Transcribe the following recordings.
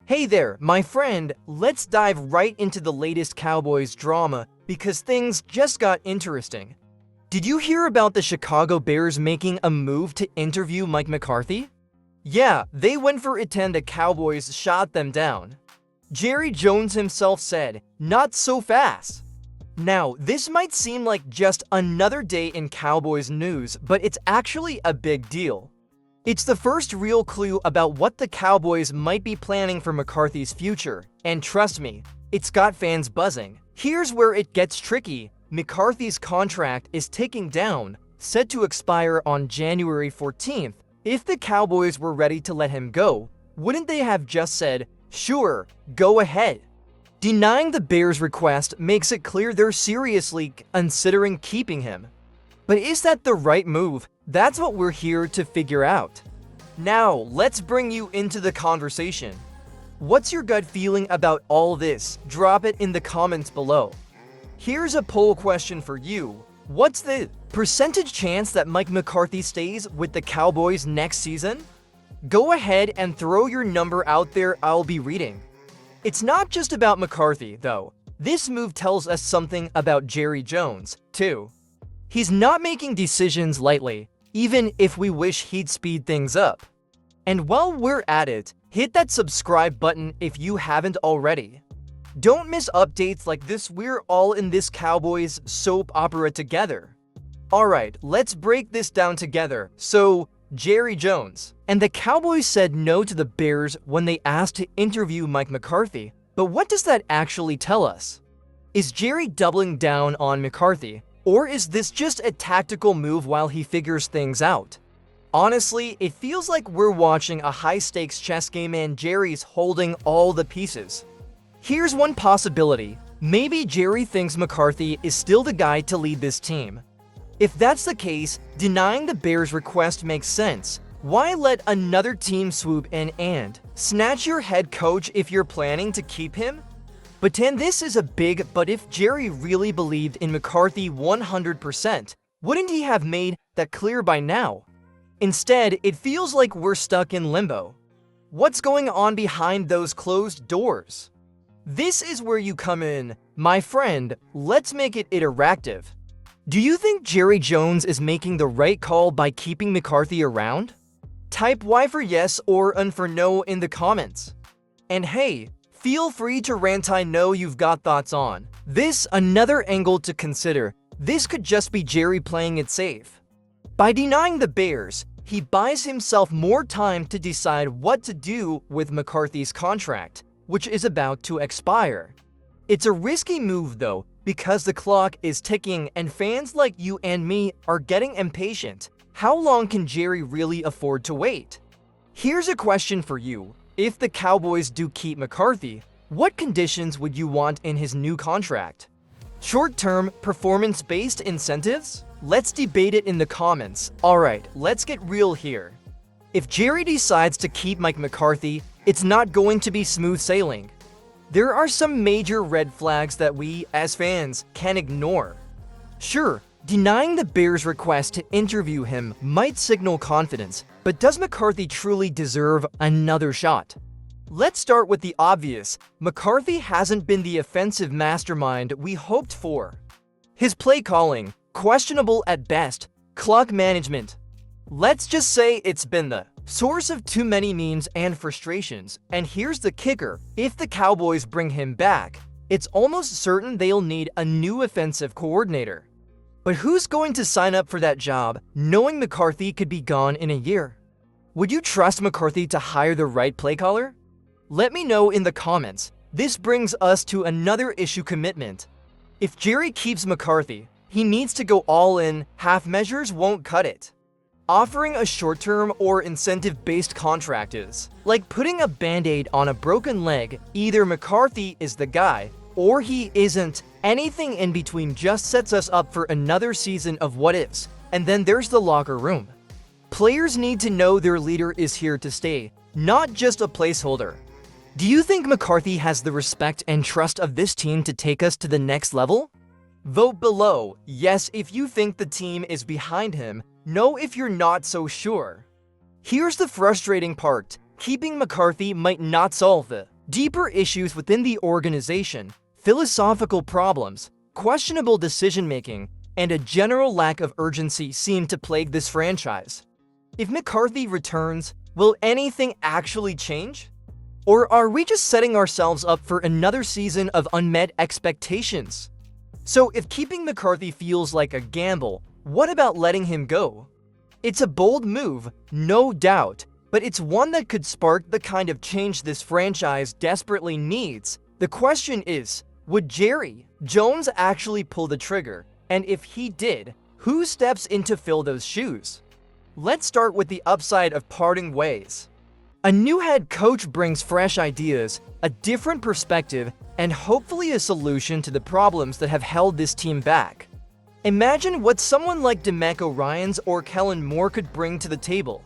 Hey there, my friend, let's dive right into the latest Cowboys drama because things just got interesting. Did you hear about the Chicago Bears making a move to interview Mike McCarthy? Yeah, they went for it and the Cowboys shot them down. Jerry Jones himself said, "Not so fast." Now, this might seem like just another day in Cowboys news, but it's actually a big deal. It's the first real clue about what the Cowboys might be planning for McCarthy's future, and trust me, it's got fans buzzing. Here's where it gets tricky. McCarthy's contract is ticking down, set to expire on January 14th. If the Cowboys were ready to let him go, wouldn't they have just said, "Sure, go ahead"? Denying the Bears' request makes it clear they're seriously considering keeping him. But is that the right move? That's what we're here to figure out. Now, let's bring you into the conversation. What's your gut feeling about all this? Drop it in the comments below. Here's a poll question for you. What's the percentage chance that Mike McCarthy stays with the Cowboys next season? Go ahead and throw your number out there, I'll be reading. It's not just about McCarthy, though. This move tells us something about Jerry Jones, too. He's not making decisions lightly, even if we wish he'd speed things up. And while we're at it, hit that subscribe button if you haven't already. Don't miss updates like this. We're all in this Cowboys soap opera together. Alright, let's break this down together. So, Jerry Jones and the Cowboys said no to the Bears when they asked to interview Mike McCarthy. But what does that actually tell us? Is Jerry doubling down on McCarthy? Or is this just a tactical move while he figures things out? Honestly, it feels like we're watching a high-stakes chess game and Jerry's holding all the pieces. Here's one possibility. Maybe Jerry thinks McCarthy is still the guy to lead this team. If that's the case, denying the Bears' request makes sense. Why let another team swoop in and snatch your head coach if you're planning to keep him? But this is a big but. If Jerry really believed in McCarthy 100%, wouldn't he have made that clear by now? Instead, it feels like we're stuck in limbo. What's going on behind those closed doors? This is where you come in, my friend. Let's make it interactive. Do you think Jerry Jones is making the right call by keeping McCarthy around? Type Y for yes or N for no in the comments. And hey, feel free to rant. I know you've got thoughts on this. Another angle to consider. This could just be Jerry playing it safe. By denying the Bears, he buys himself more time to decide what to do with McCarthy's contract, which is about to expire. It's a risky move though, because the clock is ticking and fans like you and me are getting impatient. How long can Jerry really afford to wait? Here's a question for you. If the Cowboys do keep McCarthy, what conditions would you want in his new contract? Short-term, performance-based incentives? Let's debate it in the comments. Alright, let's get real here. If Jerry decides to keep Mike McCarthy, it's not going to be smooth sailing. There are some major red flags that we, as fans, can ignore. Sure, denying the Bears' request to interview him might signal confidence, but does McCarthy truly deserve another shot? Let's start with the obvious. McCarthy hasn't been the offensive mastermind we hoped for. His play calling, questionable at best. Clock management, let's just say it's been the source of too many memes and frustrations. And here's the kicker. If the Cowboys bring him back, it's almost certain they'll need a new offensive coordinator. But who's going to sign up for that job, knowing McCarthy could be gone in a year? Would you trust McCarthy to hire the right play caller? Let me know in the comments. This brings us to another issue: commitment. If Jerry keeps McCarthy, he needs to go all in. Half measures won't cut it. Offering a short-term or incentive-based contract is like putting a band-aid on a broken leg. Either McCarthy is the guy, or he isn't. Anything in between just sets us up for another season of what-ifs. And then there's the locker room. Players need to know their leader is here to stay, not just a placeholder. Do you think McCarthy has the respect and trust of this team to take us to the next level? Vote below, yes if you think the team is behind him, no if you're not so sure. Here's the frustrating part. Keeping McCarthy might not solve the Deeper issues within the organization, philosophical problems, questionable decision-making, and a general lack of urgency seem to plague this franchise. If McCarthy returns, will anything actually change? Or are we just setting ourselves up for another season of unmet expectations? So if keeping McCarthy feels like a gamble, what about letting him go? It's a bold move, no doubt, but it's one that could spark the kind of change this franchise desperately needs. The question is, would Jerry Jones actually pull the trigger? And if he did, who steps in to fill those shoes? Let's start with the upside of parting ways. A new head coach brings fresh ideas, a different perspective, and hopefully a solution to the problems that have held this team back. Imagine what someone like DeMeco Ryans or Kellen Moore could bring to the table.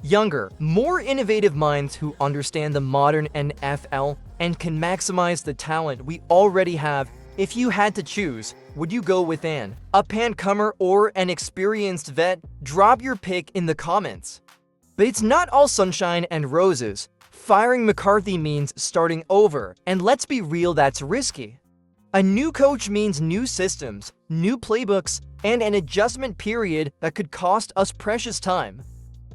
Younger, more innovative minds who understand the modern NFL and can maximize the talent we already have. If you had to choose, would you go with an up-and-comer or an experienced vet? Drop your pick in the comments. But it's not all sunshine and roses. Firing McCarthy means starting over, and let's be real, that's risky. A new coach means new systems, new playbooks, and an adjustment period that could cost us precious time.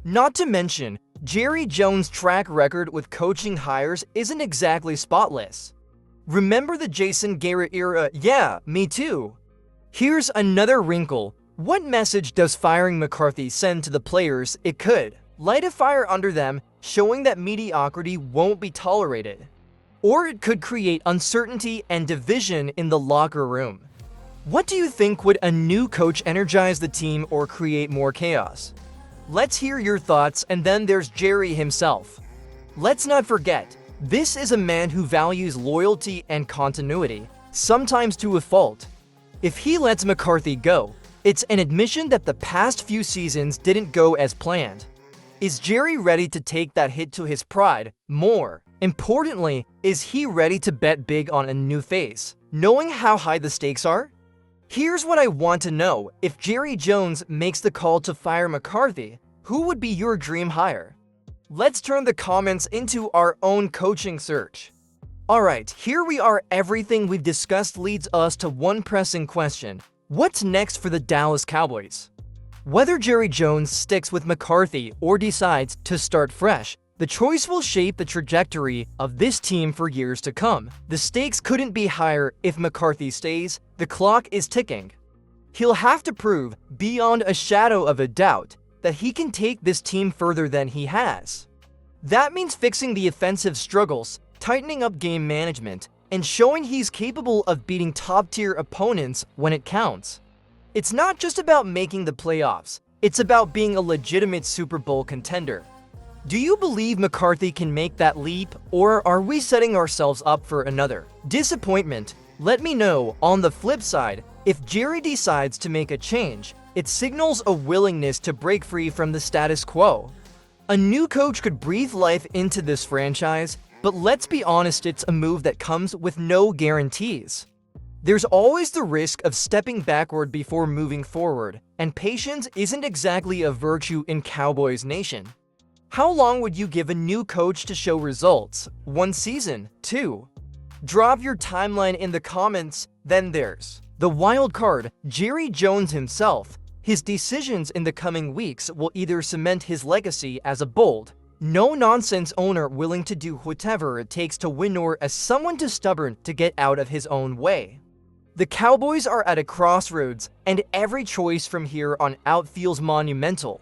Not to mention, Jerry Jones' track record with coaching hires isn't exactly spotless. Remember the Jason Garrett era? Yeah, me too. Here's another wrinkle. What message does firing McCarthy send to the players? It could light a fire under them, showing that mediocrity won't be tolerated. Or it could create uncertainty and division in the locker room. What do you think? Would a new coach energize the team or create more chaos? Let's hear your thoughts. And then there's Jerry himself. Let's not forget, this is a man who values loyalty and continuity, sometimes to a fault. If he lets McCarthy go, it's an admission that the past few seasons didn't go as planned. Is Jerry ready to take that hit to his pride? More importantly, is he ready to bet big on a new face, knowing how high the stakes are? Here's what I want to know. If Jerry Jones makes the call to fire McCarthy, who would be your dream hire? Let's turn the comments into our own coaching search. Alright, here we are. Everything we've discussed leads us to one pressing question. What's next for the Dallas Cowboys? Whether Jerry Jones sticks with McCarthy or decides to start fresh, the choice will shape the trajectory of this team for years to come. The stakes couldn't be higher. If McCarthy stays, the clock is ticking. He'll have to prove, beyond a shadow of a doubt, that he can take this team further than he has. That means fixing the offensive struggles, tightening up game management, and showing he's capable of beating top-tier opponents when it counts. It's not just about making the playoffs, it's about being a legitimate Super Bowl contender. Do you believe McCarthy can make that leap, or are we setting ourselves up for another disappointment? Let me know. On the flip side, if Jerry decides to make a change, it signals a willingness to break free from the status quo. A new coach could breathe life into this franchise, but let's be honest, it's a move that comes with no guarantees. There's always the risk of stepping backward before moving forward, and patience isn't exactly a virtue in Cowboys Nation. How long would you give a new coach to show results? 1 season? 2? Drop your timeline in the comments. Then there's the wild card, Jerry Jones himself. His decisions in the coming weeks will either cement his legacy as a bold, no-nonsense owner willing to do whatever it takes to win, or as someone too stubborn to get out of his own way. The Cowboys are at a crossroads, and every choice from here on out feels monumental.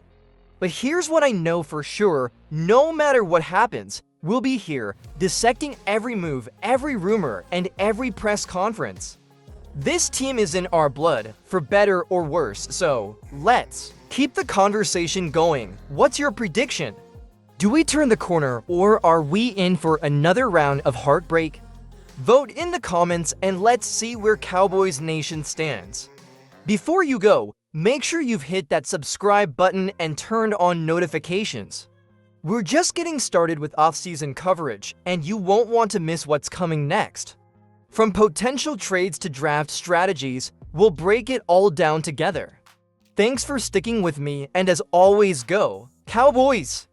But here's what I know for sure, no matter what happens, we'll be here, dissecting every move, every rumor, and every press conference. This team is in our blood, for better or worse, so let's keep the conversation going. What's your prediction? Do we turn the corner, or are we in for another round of heartbreak? Vote in the comments and let's see where Cowboys Nation stands. Before you go, make sure you've hit that subscribe button and turned on notifications. We're just getting started with off-season coverage, and you won't want to miss what's coming next. From potential trades to draft strategies, we'll break it all down together. Thanks for sticking with me, and as always, go Cowboys!